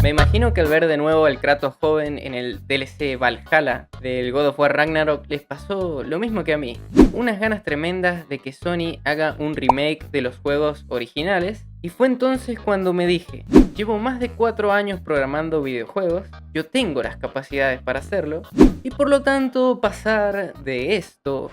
Me imagino que al ver de nuevo al Kratos joven en el DLC Valhalla del God of War Ragnarok les pasó lo mismo que a mí. Unas ganas tremendas de que Sony haga un remake de los juegos originales, y fue entonces cuando me dije, llevo más de 4 años programando videojuegos, yo tengo las capacidades para hacerlo, y por lo tanto pasar de esto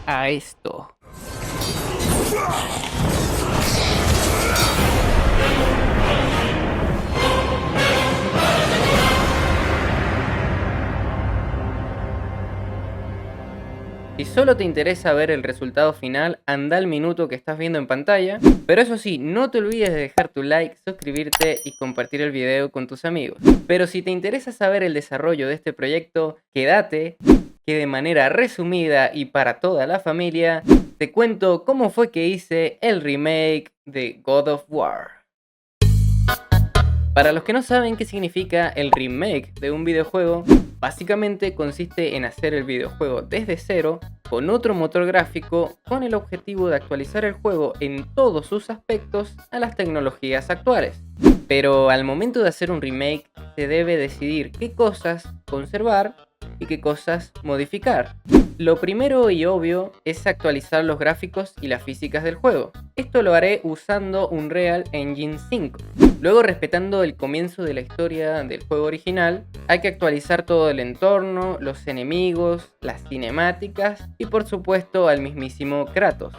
a esto. Si solo te interesa ver el resultado final, anda al minuto que estás viendo en pantalla, pero eso sí, no te olvides de dejar tu like, suscribirte y compartir el video con tus amigos. Pero si te interesa saber el desarrollo de este proyecto, quédate, que de manera resumida y para toda la familia, te cuento cómo fue que hice el remake de God of War. Para los que no saben qué significa el remake de un videojuego, básicamente consiste en hacer el videojuego desde cero, con otro motor gráfico, con el objetivo de actualizar el juego en todos sus aspectos a las tecnologías actuales. Pero al momento de hacer un remake, se debe decidir qué cosas conservar y qué cosas modificar. Lo primero y obvio es actualizar los gráficos y las físicas del juego. Esto lo haré usando Unreal Engine 5. Luego, respetando el comienzo de la historia del juego original, hay que actualizar todo el entorno, los enemigos, las cinemáticas y por supuesto al mismísimo Kratos.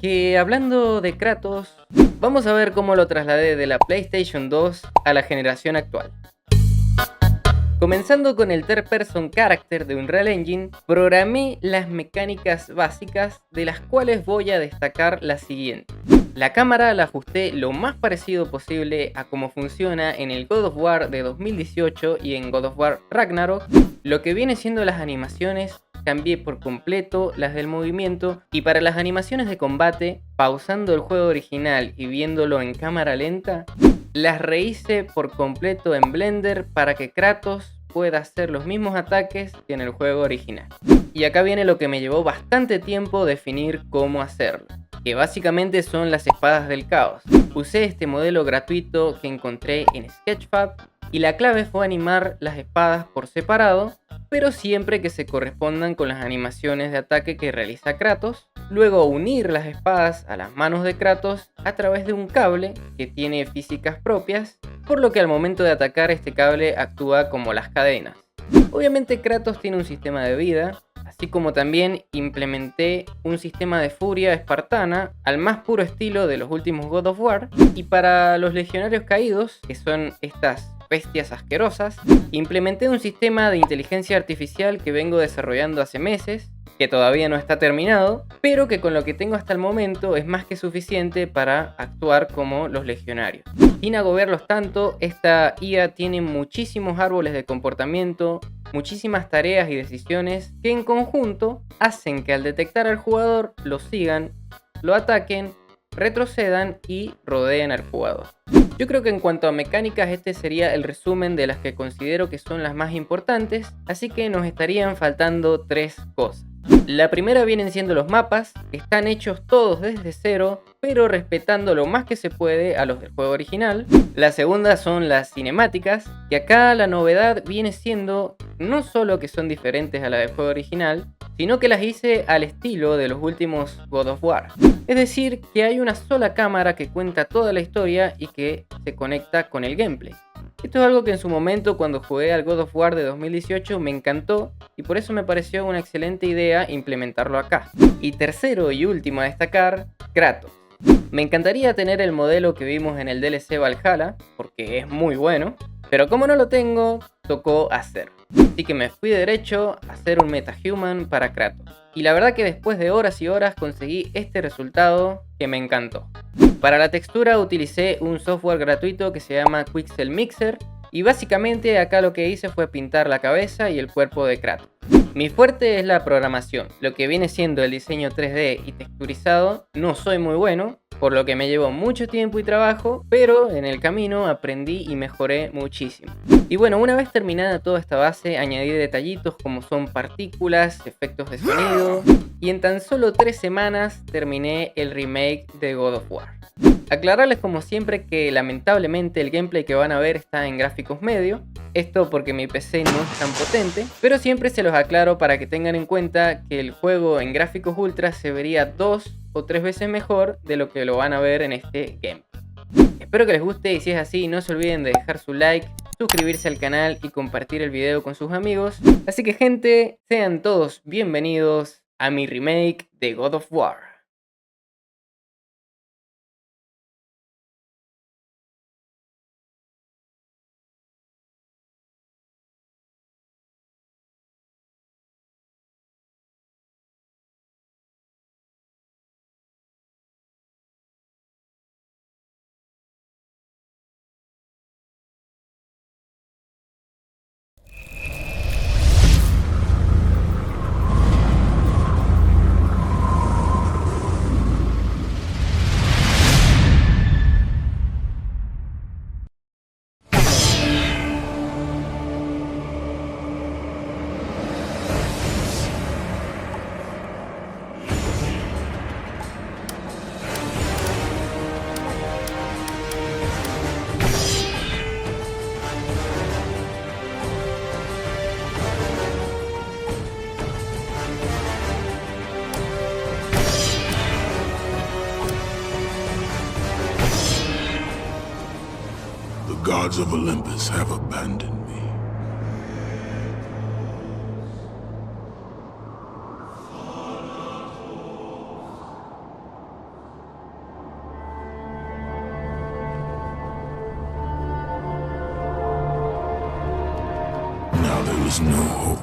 Que hablando de Kratos, vamos a ver cómo lo trasladé de la PlayStation 2 a la generación actual. Comenzando con el Third Person Character de Unreal Engine, programé las mecánicas básicas, de las cuales voy a destacar la siguiente. La cámara la ajusté lo más parecido posible a cómo funciona en el God of War de 2018 y en God of War Ragnarok. Lo que viene siendo las animaciones, cambié por completo las del movimiento, y para las animaciones de combate, pausando el juego original y viéndolo en cámara lenta, las rehice por completo en Blender para que Kratos pueda hacer los mismos ataques que en el juego original. Y acá viene lo que me llevó bastante tiempo definir cómo hacerlo, que básicamente son las espadas del caos. Usé este modelo gratuito que encontré en Sketchfab y la clave fue animar las espadas por separado, pero siempre que se correspondan con las animaciones de ataque que realiza Kratos. Luego unir las espadas a las manos de Kratos a través de un cable que tiene físicas propias, por lo que al momento de atacar este cable actúa como las cadenas. Obviamente Kratos tiene un sistema de vida, así como también implementé un sistema de furia espartana al más puro estilo de los últimos God of War. Y para los legionarios caídos, que son estas bestias asquerosas, implementé un sistema de inteligencia artificial que vengo desarrollando hace meses, que todavía no está terminado, pero que con lo que tengo hasta el momento es más que suficiente para actuar como los legionarios. Sin agobiarlos tanto, esta IA tiene muchísimos árboles de comportamiento, muchísimas tareas y decisiones que en conjunto hacen que al detectar al jugador lo sigan, lo ataquen, retrocedan y rodeen al jugador. Yo creo que en cuanto a mecánicas este sería el resumen de las que considero que son las más importantes, así que nos estarían faltando 3 cosas. La primera vienen siendo los mapas, que están hechos todos desde cero, pero respetando lo más que se puede a los del juego original. La segunda son las cinemáticas, que acá la novedad viene siendo no solo que son diferentes a la del juego original, sino que las hice al estilo de los últimos God of War. Es decir, que hay una sola cámara que cuenta toda la historia y que se conecta con el gameplay. Esto es algo que en su momento, cuando jugué al God of War de 2018, me encantó y por eso me pareció una excelente idea implementarlo acá. Y tercero y último a destacar, Kratos. Me encantaría tener el modelo que vimos en el DLC Valhalla, porque es muy bueno, pero como no lo tengo, tocó hacerlo. Así que me fui derecho a hacer un MetaHuman para Kratos. Y la verdad que después de horas y horas conseguí este resultado que me encantó. Para la textura utilicé un software gratuito que se llama Quixel Mixer, y básicamente acá lo que hice fue pintar la cabeza y el cuerpo de Kratos. Mi fuerte es la programación, lo que viene siendo el diseño 3D y texturizado no soy muy bueno, por lo que me llevó mucho tiempo y trabajo, pero en el camino aprendí y mejoré muchísimo. Y bueno, una vez terminada toda esta base, añadí detallitos como son partículas, efectos de sonido, y en tan solo 3 semanas terminé el remake de God of War. Aclararles como siempre que lamentablemente el gameplay que van a ver está en gráficos medio, esto porque mi PC no es tan potente, pero siempre se los aclaro para que tengan en cuenta que el juego en gráficos ultra se vería 2 o 3 veces mejor de lo que lo van a ver en este gameplay. Espero que les guste y si es así no se olviden de dejar su like, suscribirse al canal y compartir el video con sus amigos. Así que gente, sean todos bienvenidos a mi remake de God of War. The gods of Olympus have abandoned me. Now there is no hope.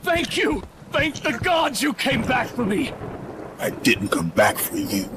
Thank you! Thank the gods you came back for me! I didn't come back for you.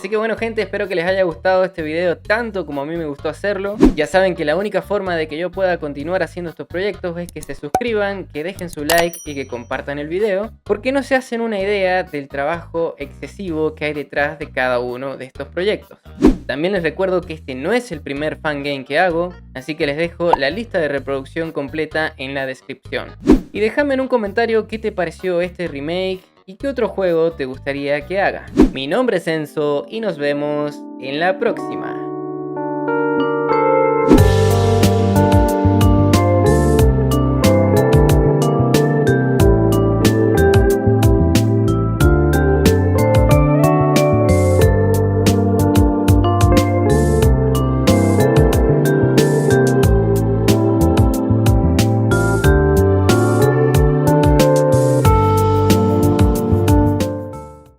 Así que bueno gente, espero que les haya gustado este video tanto como a mí me gustó hacerlo. Ya saben que la única forma de que yo pueda continuar haciendo estos proyectos es que se suscriban, que dejen su like y que compartan el video, porque no se hacen una idea del trabajo excesivo que hay detrás de cada uno de estos proyectos. También les recuerdo que este no es el primer fangame que hago, así que les dejo la lista de reproducción completa en la descripción. Y déjame en un comentario qué te pareció este remake y qué otro juego te gustaría que haga. Mi nombre es Enzo y nos vemos en la próxima.